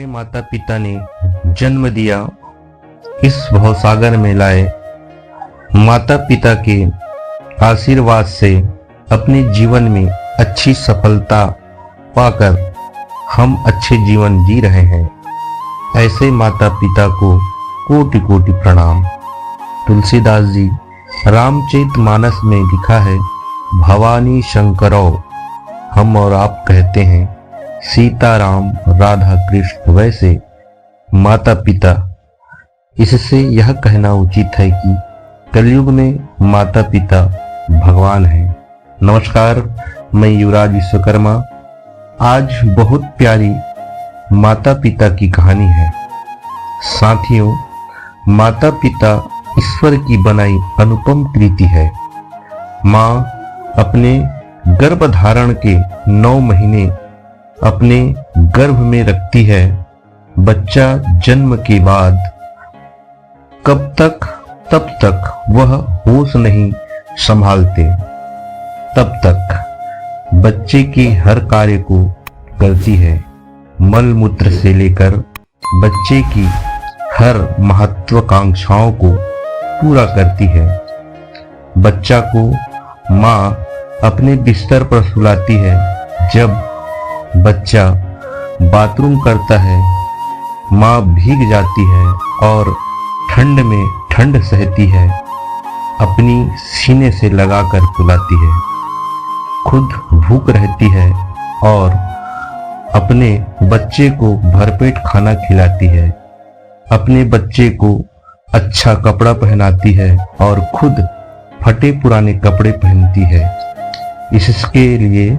हमारे माता पिता ने जन्म दिया, इस भवसागर में लाए। माता पिता के आशीर्वाद से अपने जीवन में अच्छी सफलता पाकर हम अच्छे जीवन जी रहे हैं। ऐसे माता पिता को कोटि कोटि प्रणाम। तुलसीदास जी रामचरितमानस में लिखा है, भवानी शंकरौ, हम और आप कहते हैं सीताराम राधा कृष्ण। वैसे माता पिता, इससे यह कहना उचित है कि कलयुग में माता पिता भगवान हैं। नमस्कार, मैं युवराज विश्वकर्मा। आज बहुत प्यारी माता पिता की कहानी है। साथियों, माता पिता ईश्वर की बनाई अनुपम कृति है। माँ अपने गर्भधारण के 9 महीने अपने गर्भ में रखती है। बच्चा जन्म के बाद तब तक वह होश नहीं संभालते, तब तक बच्चे के हर कार्य को करती है। मल मूत्र से लेकर बच्चे की हर महत्वाकांक्षाओं को पूरा करती है। बच्चा को माँ अपने बिस्तर पर सुलाती है। जब बच्चा बाथरूम करता है, माँ भीग जाती है और ठंड में ठंड सहती है, अपनी सीने से लगाकर सुलाती है। खुद भूख रहती है और अपने बच्चे को भरपेट खाना खिलाती है। अपने बच्चे को अच्छा कपड़ा पहनाती है और खुद फटे पुराने कपड़े पहनती है। इसके लिए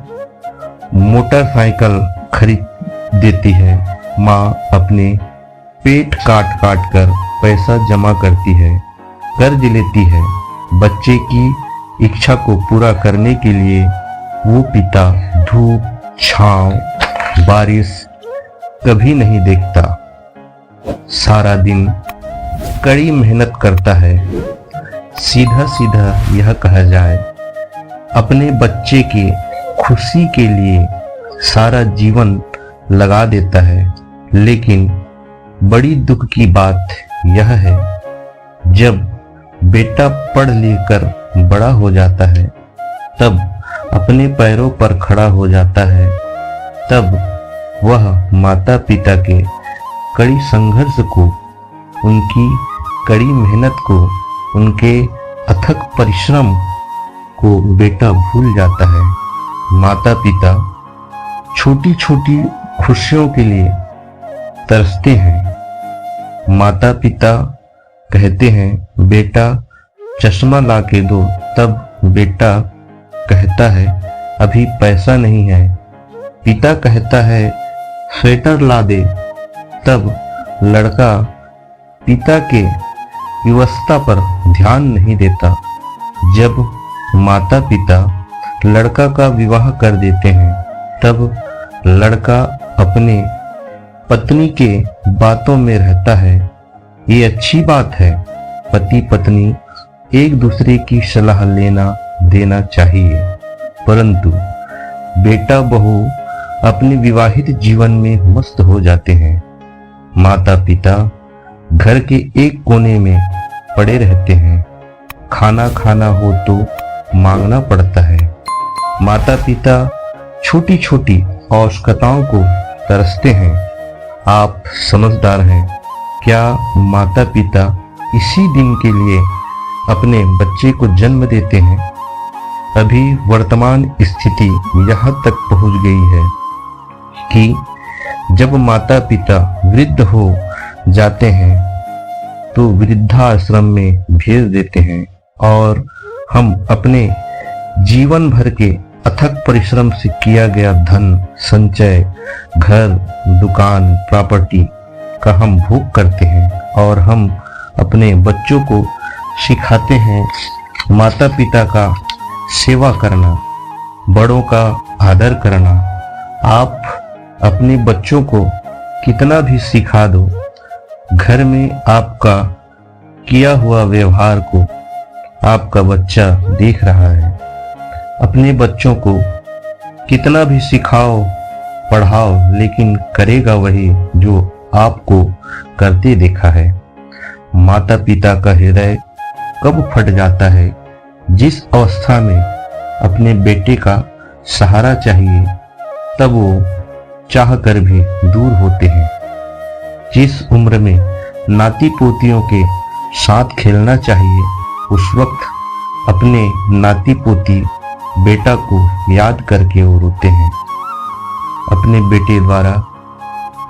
मोटरसाइकिल खरीद देती है। माँ अपने पेट काट काट कर पैसा जमा करती है, कर्ज लेती है। बच्चे की इच्छा को पूरा करने के लिए वो पिता धूप, छांव, बारिश कभी नहीं देखता। सारा दिन कड़ी मेहनत करता है। सीधा सीधा यह कहा जाए, अपने बच्चे के खुशी के लिए सारा जीवन लगा देता है। लेकिन बड़ी दुख की बात यह है, जब बेटा पढ़ लिख कर बड़ा हो जाता है, तब अपने पैरों पर खड़ा हो जाता है, तब वह माता पिता के कड़ी संघर्ष को, उनकी कड़ी मेहनत को, उनके अथक परिश्रम को बेटा भूल जाता है। माता पिता छोटी छोटी खुशियों के लिए तरसते हैं। माता पिता कहते हैं, बेटा चश्मा ला के दो, तब बेटा कहता है, अभी पैसा नहीं है। पिता कहता है, स्वेटर ला दे, तब लड़का पिता के व्यवस्था पर ध्यान नहीं देता। जब माता पिता लड़का का विवाह कर देते हैं, तब लड़का अपने पत्नी के बातों में रहता है। ये अच्छी बात है, पति पत्नी एक दूसरे की सलाह लेना देना चाहिए। परंतु बेटा बहू अपने विवाहित जीवन में मस्त हो जाते हैं। माता पिता घर के एक कोने में पड़े रहते हैं। खाना खाना हो तो मांगना पड़ता है। माता पिता छोटी छोटी आवश्यकताओं को तरसते हैं। आप समझदार हैं। क्या माता पिता इसी दिन के लिए अपने बच्चे को जन्म देते हैं? अभी वर्तमान स्थिति यहाँ तक पहुँच गई है कि जब माता पिता वृद्ध हो जाते हैं तो वृद्धाश्रम में भेज देते हैं और हम अपने जीवन भर के अथक परिश्रम से किया गया धन, संचय, घर, दुकान, प्रॉपर्टी का हम भोग करते हैं और हम अपने बच्चों को सिखाते हैं माता पिता का सेवा करना, बड़ों का आदर करना। आप अपने बच्चों को कितना भी सिखा दो, घर में आपका किया हुआ व्यवहार को आपका बच्चा देख रहा है। अपने बच्चों को कितना भी सिखाओ, पढ़ाओ, लेकिन करेगा वही जो आपको करते देखा है। माता पिता का हृदय कब फट जाता है, जिस अवस्था में अपने बेटे का सहारा चाहिए तब वो चाह कर भी दूर होते हैं। जिस उम्र में नाती पोतियों के साथ खेलना चाहिए उस वक्त अपने नाती पोती बेटा को याद करके वो रोते हैं। अपने बेटे द्वारा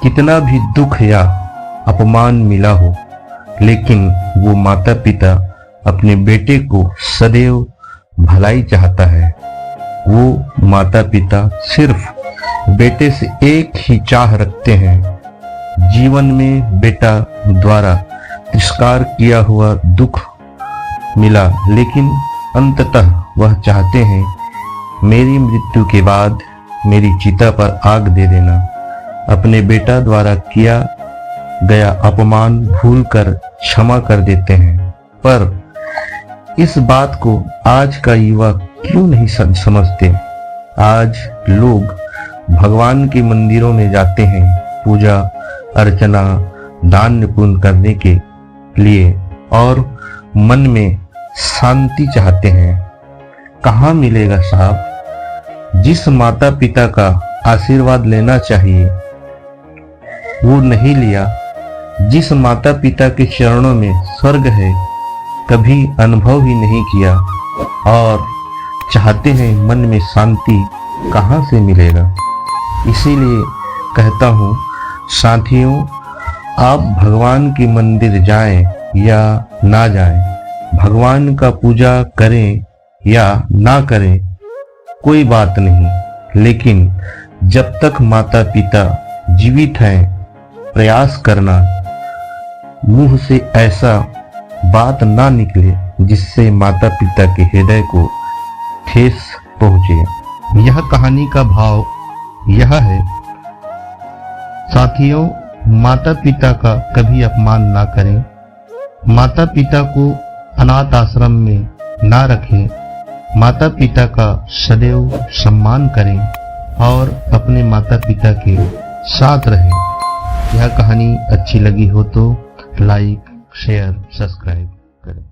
कितना भी दुख या अपमान मिला हो, लेकिन वो माता पिता अपने बेटे को सदैव भलाई चाहता है। वो माता पिता सिर्फ बेटे से एक ही चाह रखते हैं, जीवन में बेटा द्वारा तिरस्कार किया हुआ दुख मिला, लेकिन अंततः वह चाहते हैं मेरी मृत्यु के बाद मेरी चिता पर आग दे देना। अपने बेटा द्वारा किया गया अपमान भूलकर क्षमा कर देते हैं, पर इस बात को आज का युवा क्यों नहीं समझते। आज लोग भगवान के मंदिरों में जाते हैं पूजा अर्चना दान पुण्य करने के लिए और मन में शांति चाहते हैं। कहाँ मिलेगा साहब? जिस माता पिता का आशीर्वाद लेना चाहिए वो नहीं लिया, जिस माता पिता के चरणों में स्वर्ग है कभी अनुभव ही नहीं किया, और चाहते हैं मन में शांति कहाँ से मिलेगा। इसीलिए कहता हूँ साथियों, आप भगवान के मंदिर जाएं या ना जाएं, भगवान का पूजा करें या ना करें, कोई बात नहीं, लेकिन जब तक माता पिता जीवित हैं प्रयास करना मुंह से ऐसा बात ना निकले जिससे माता पिता के हृदय को ठेस पहुंचे। यह कहानी का भाव यह है साथियों, माता पिता का कभी अपमान ना करें, माता पिता को अनाथ आश्रम में ना रखें, माता पिता का सदैव सम्मान करें और अपने माता पिता के साथ रहें। यह कहानी अच्छी लगी हो तो लाइक शेयर सब्सक्राइब करें।